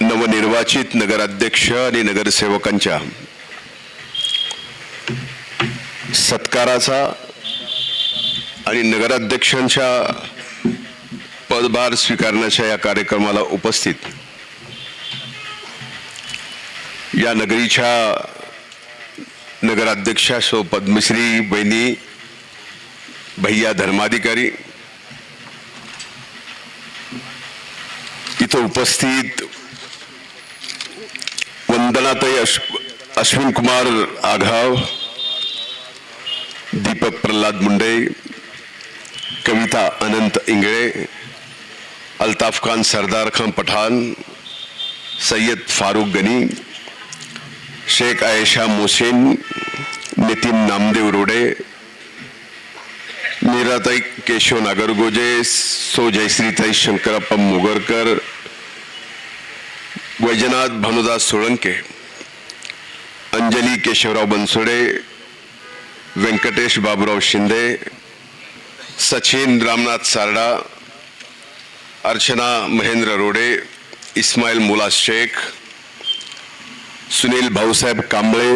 नवनिर्वाचित नगराध्यक्ष आणि नगरसेवकांच्या सत्काराचा आणि नगराध्यक्षांच्या पदभार स्वीकारण्याच्या या कार्यक्रमाला उपस्थित या नगरीच्या नगराध्यक्षा सो पद्मश्री बहिणी भैया धर्माधिकारी, इथं उपस्थित वंदनाताई अश्विन कुमार आघाव, दीपक प्रल्हाद मुंडे, कविता अनंत इंगळे, अल्ताफ खान सरदार खान पठान, सैयद फारूक गनी, शेख आयशा मोहसिन, नितीन नामदेव रोडे, मीराताई केशव नागरगोजे, सो जयश्रीताई शंकरप्पा मोगरकर, वैजनाथ भानुदास सोळंके, अंजली केशवराव बनसोडे, व्यंकटेश बाबूराव शिंदे, सचिन रामनाथ सारडा, अर्चना महेंद्र रोडे, इस्माइल मुला शेख, सुनील भाऊसाहेब कांबळे,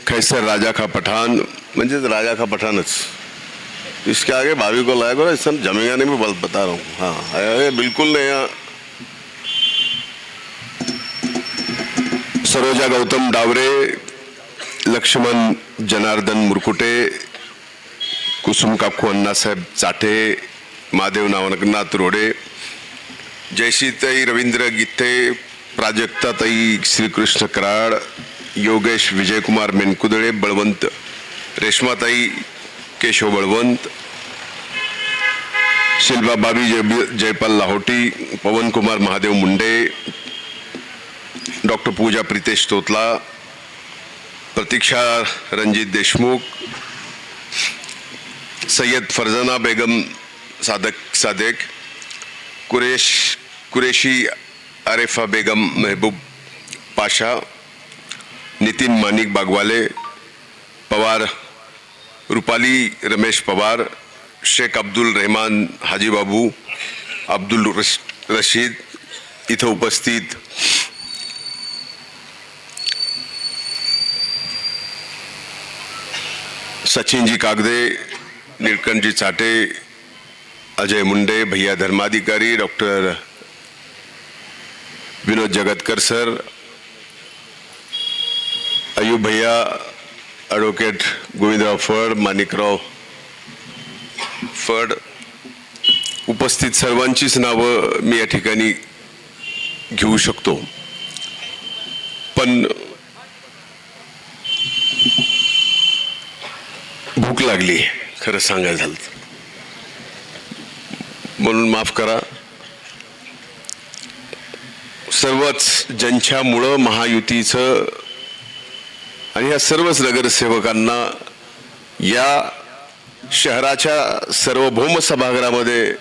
खैसर राजा खा पठान, म्हणजे राजा खा पठानच, इसके आगे भाभी को लाया करो, सब जमेगा नहीं, मैं बता रहा हूँ। हाँ बिल्कुल नहीं। सरोजा गौतम डावरे, लक्ष्मण जनार्दन मुरकुटे, कुसुम काकू अण्णासाहेब चाटे, महादेव नावनाथ रोडे, जयश्रीताई रवींद्र गीते, प्राजक्ताताई श्रीकृष्ण कराड, योगेश विजयकुमार मेनकुदळे, बळवंत रेश्माताई केशव बळवंत, शिल्पा बाबी जयपाल लाहोटी, पवन कुमार महादेव मुंडे, डॉक्टर पूजा प्रीतेश तोतला, प्रतीक्षा रंजित देशमुख, सैयद फरजाना बेगम सादेक, कुरेशी आरिफा बेगम महबूब पाशा, नितिन मानिक बागवाले, पवार रूपाली रमेश पवार, शेख अब्दुल रहमान हाजी बाबू, अब्दुल रशीद, इथं उपस्थित सचिनजी कागदे, नीलकंठजी चाटे, अजय मुंडे, भैया धर्माधिकारी, डॉक्टर विनोद जगतकर सर, अयूब भैया, ॲडव्होकेट गोविंदराव फड, माणिकराव फड, उपस्थित सर्वांचीच नावं मी या ठिकाणी घेऊ शकतो, पण भूक लागली खरं सांगायचं झालं म्हणून माफ करा. सर्वच ज्यांच्यामुळं महायुतीचं आणि या सर्वच नगरसेवकांना या शहराच्या सार्वभौम सभागृहामध्ये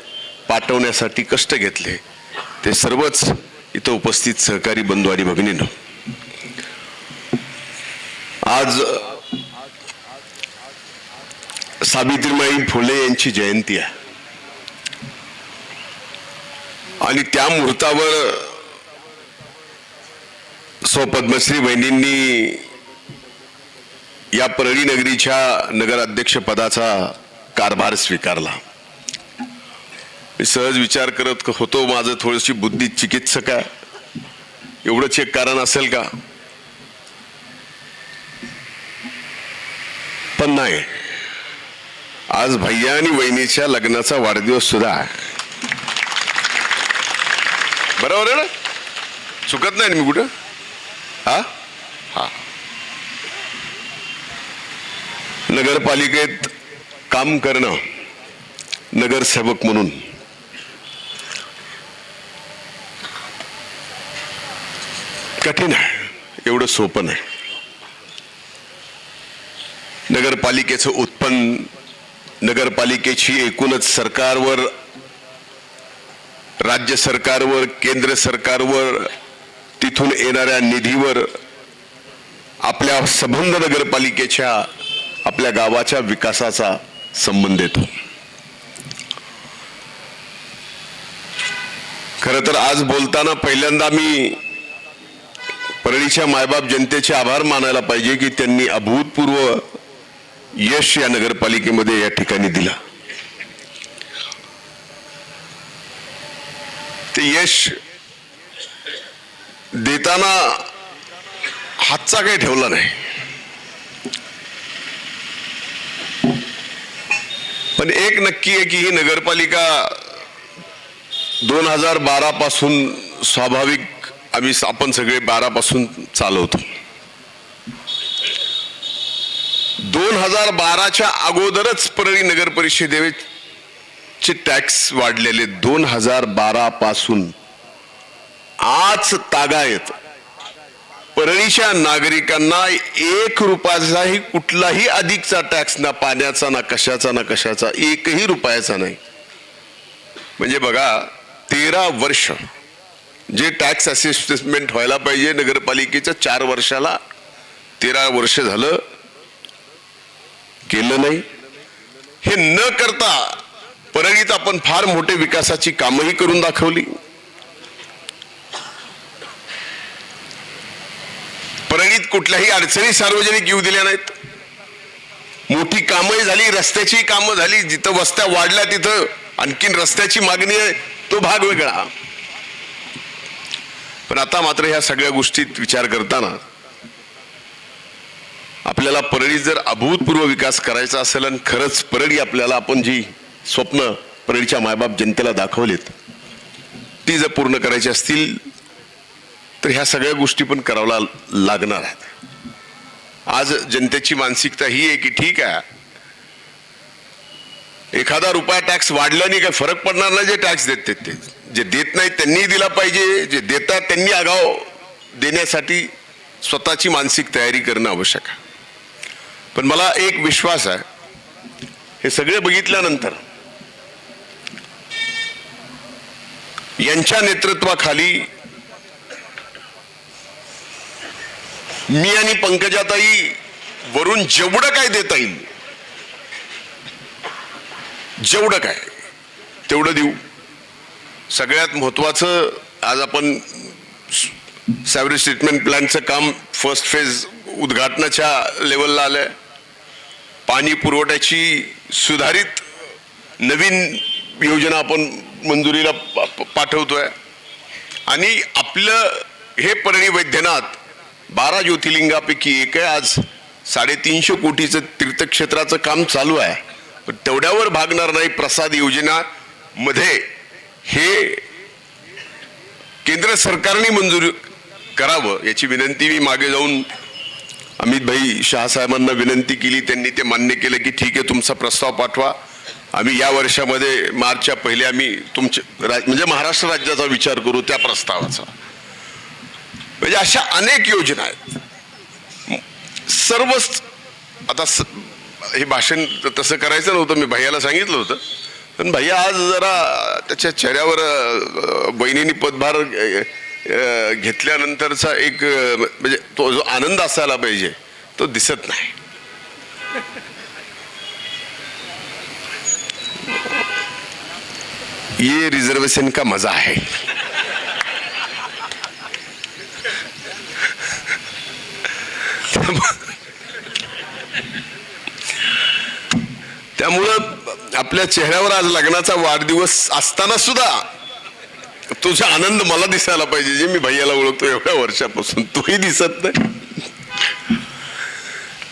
पाठवण्यासाठी कष्ट घेतले ते सर्वच इथं उपस्थित सहकारी बंधू आणि भगिनींनो, आज सावित्रीबाई फुले यांची जयंती आहे आणि त्या मुहूर्तावर सो पद्मश्री बहिणींनी या परळी नगरीच्या नगराध्यक्ष पदाचा कारभार स्वीकारला. मी सहज विचार करत होतो, माझं थोडीशी बुद्धी चिकित्सक आहे, एवढंच एक कारण असेल का, पण नाही. आज भैया आणि वहिनीच्या लग्नाचा वाढदिवस सुद्धा आहे. बरोबर आहे ना, चुकत नाही मी कुठं. हा हा नगरपालिकेत काम करणं नगरसेवक म्हणून कठीण आहे, एवढं सोपं नाही. नगरपालिकेचं उत्पन्न, नगरपालिकेची एकूणच सरकारवर, राज्य सरकारवर, केंद्र सरकारवर, तिथून येणाऱ्या निधीवर आपल्या संबंध नगरपालिकेच्या, आपल्या गावाच्या विकासाचा संबंध येतो. खरं तर आज बोलताना पहिल्यांदा मी परळीच्या मायबाप जनतेचे आभार मानायला पाहिजे की त्यांनी अभूतपूर्व यश या नगरपालिकेमध्ये या ठिकाणी दिला. ते यश देताना हातचा काही ठेवला नाही, पण एक नक्की आहे की ही नगरपालिका 2012 पासून स्वाभाविक आपण सगळे 12 पासून चालवतो. 2012च्या अगोदरच परळी नगर परिषदेचे टॅक्स वाढलेले. 2012 पासून आज तागायत परळीच्या नागरिकांना 1 रुपयाचाही कुठलाही अधिकचा टॅक्स, ना पाण्याचा ना कशाचा 1ही रुपयाचा नाही. म्हणजे बघा 13 वर्ष जे टॅक्स असेसमेंट व्हायला पाहिजे नगरपालिकेचं 4 वर्षाला, 13 वर्ष झालं केलं नाही. हे न करता परळीत आपण फार मोठे विकासाची कामही करून दाखवली. परळीत कुठल्याही अडचणी सार्वजनिक येऊ दिल्या नाहीत. मोठी कामही झाली, रस्त्याची कामं झाली. जिथं वस्त्या वाढल्या तिथं आणखीन रस्त्याची मागणी आहे, तो भाग वेगळा. पण आता मात्र ह्या सगळ्या गोष्टीत विचार करताना आपल्याला परळीत जर अभूतपूर्व विकास करायचा असेल आणि खरंच परळी आपल्याला आपण जी स्वप्न परळीच्या मायबाप जनतेला दाखवलीत ती जर पूर्ण करायची असतील तर ह्या सगळ्या गोष्टी पण कराव्या लागणार आहेत. आज जनतेची मानसिकता ही आहे की ठीक आहे, एखादा रुपया टॅक्स वाढला नाही काय फरक पडणार नाही. जे टॅक्स देते ते, जे देत नाही त्यांनी दिला पाहिजे, जे देतात त्यांनी आगाव देण्यासाठी स्वतःची मानसिक तयारी करणं आवश्यक आहे. पण मला एक विश्वास आहे, हे सगळे बघितल्यानंतर यांच्या नेतृत्वाखाली मी आणि पंकजाताई वरून जेवढं काय देता येईल जेवढं काय तेवढं देऊ. सगळ्यात महत्वाचं आज आपण सॅवरेज ट्रीटमेंट प्लॅनचं काम फर्स्ट फेज उद्घाटनाच्या लेवलला आलंय. पाणी पुरवठ्याची सुधारित नवीन योजना आपण मंजुरीला पाठवतोय. आणि आपलं हे परळी वैद्यनाथ 12 ज्योतिर्लिंगापैकी एक आहे. आज 350 कोटीचं तीर्थक्षेत्राचं काम चालू आहे, पण तेवढ्यावर भागणार नाही. प्रसाद योजना मध्ये हे केंद्र सरकारने मंजूर करावं याची विनंती मी मागे जाऊन अमित भाई शहा साहेबांना विनंती केली. त्यांनी ते मान्य केलं की ठीक आहे तुमचा प्रस्ताव पाठवा, आम्ही या वर्षामध्ये मार्चच्या पहिले आम्ही म्हणजे महाराष्ट्र राज्याचा विचार करू त्या प्रस्तावाचा. म्हणजे अशा अनेक योजना आहेत. सर्वच आता हे भाषण तसं करायचं नव्हतं, मी भैयाला सांगितलं होतं, पण भैया आज जरा त्याच्या चेहऱ्यावर बहिणींनी पदभार घेतल्यानंतरचा एक म्हणजे तो जो आनंद असायला पाहिजे तो दिसत नाही. ये रिजर्वेशन का मजा है. त्यामुळं आपल्या चेहऱ्यावर आज लग्नाचा वाढदिवस असताना सुद्धा तुझा आनंद मला दिसायला पाहिजे, जे मी भैयाला ओळखतो एवढ्या वर्षापासून, तोही दिसत नाही.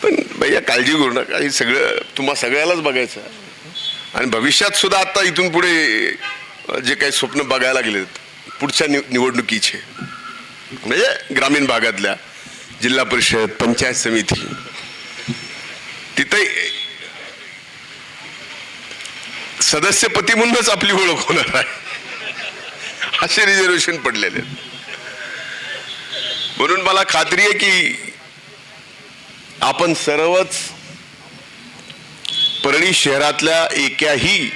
पण भैया काळजी करू नका, हे सगळं तुम्हा सगळ्यालाच बघायचं. आणि भविष्यात सुद्धा आता इथून पुढे जे काही स्वप्न बघायला लागले पुढच्या निवडणुकीचे, म्हणजे ग्रामीण भागातल्या जिल्हा परिषद पंचायत समिती, तिथे सदस्यपती म्हणूनच आपली ओळख होणार आहे. असे रिझर्वेशन पडलेले. म्हणून मला खात्री आहे की आपण सर्वच परळी शहरातल्या एकाही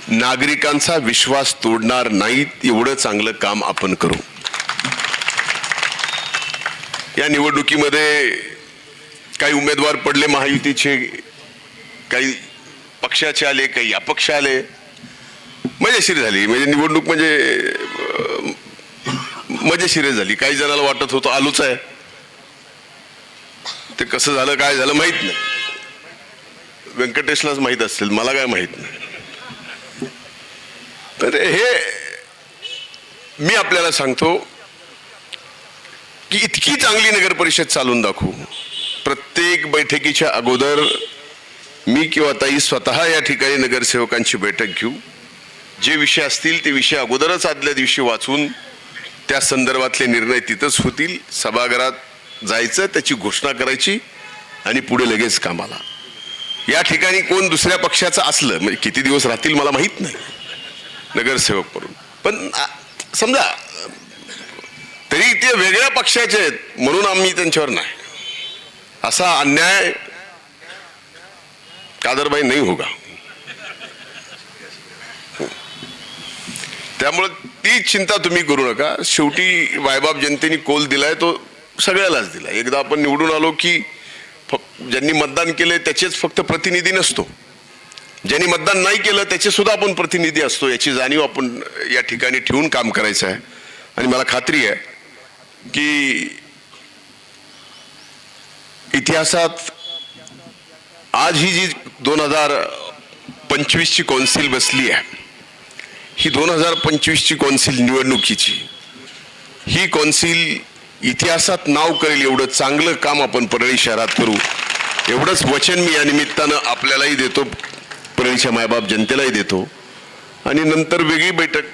नागरिकांचा विश्वास तोडणार नाहीत एवढं चांगलं काम आपण करू. या निवडणुकीमध्ये काही उमेदवार पडले महायुतीचे, काही पक्षाचे आले, काही अपक्ष आले. म्हणजे मजेशीर झाली. म्हणजे निवडणूक म्हणजे मजेशीर झाली. काही जणांना वाटत होतं आलूच आहे, ते कसं झालं काय झालं माहित नाही. व्यंकटेशलाच माहित असेल, मला काय माहित नाही. तर हे मी आपल्याला सांगतो की इतकी चांगली नगर परिषद चालून दाखवू. प्रत्येक बैठकीच्या अगोदर मी किंवा ताई स्वतः या ठिकाणी नगरसेवकांची बैठक घेऊ. जे विषय असतील ते विषय अगोदरच आदल्या दिवशी वाचून त्या संदर्भातले निर्णय तिथंच होतील. सभागृहात जायचं, त्याची घोषणा करायची आणि पुढे लगेच कामाला. या ठिकाणी कोण दुसऱ्या पक्षाचं असलं म्हणजे किती दिवस राहतील मला माहीत नाही नगरसेवक म्हणून, पण समजा तरी ते वेगळ्या पक्षाचे आहेत म्हणून आम्ही त्यांच्यावर नाही, असा अन्याय कादरभाई नाही होगा. त्यामुळे ती चिंता तुम्ही करू नका. शेवटी वायबाप जनतेने कोल दिलाय तो सगळ्यालाच दिला. एकदा आपण निवडून आलो की ज्यांनी मतदान केले त्याचेच फक्त प्रतिनिधी नसतो, ज्यांनी मतदान नाही केलं त्याचे सुद्धा आपण प्रतिनिधी असतो. याची जाणीव आपण या ठिकाणी ठेवून काम करायचं आहे. आणि मला खात्री आहे की इतिहासात आज ही जी 2025ची कौन्सिल बसली आहे, ही 2025ची कौन्सिल निवडणुकीची, ही कौन्सिल इतिहासात नाव करेल एवढं चांगलं काम आपण परळी शहरात करू, एवढंच वचन मी या निमित्तानं आपल्यालाही देतो, परळीच्या मायबाप जनतेलाही देतो. आणि नंतर वेगळी बैठक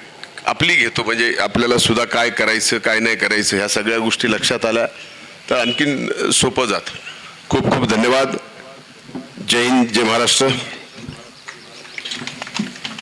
आपली घेतो, म्हणजे आपल्याला सुद्धा काय करायचं काय नाही करायचं ह्या सगळ्या गोष्टी लक्षात आल्या तर आणखीन सोपं जातं. खूप खूप धन्यवाद. जय हिंद, जय महाराष्ट्र.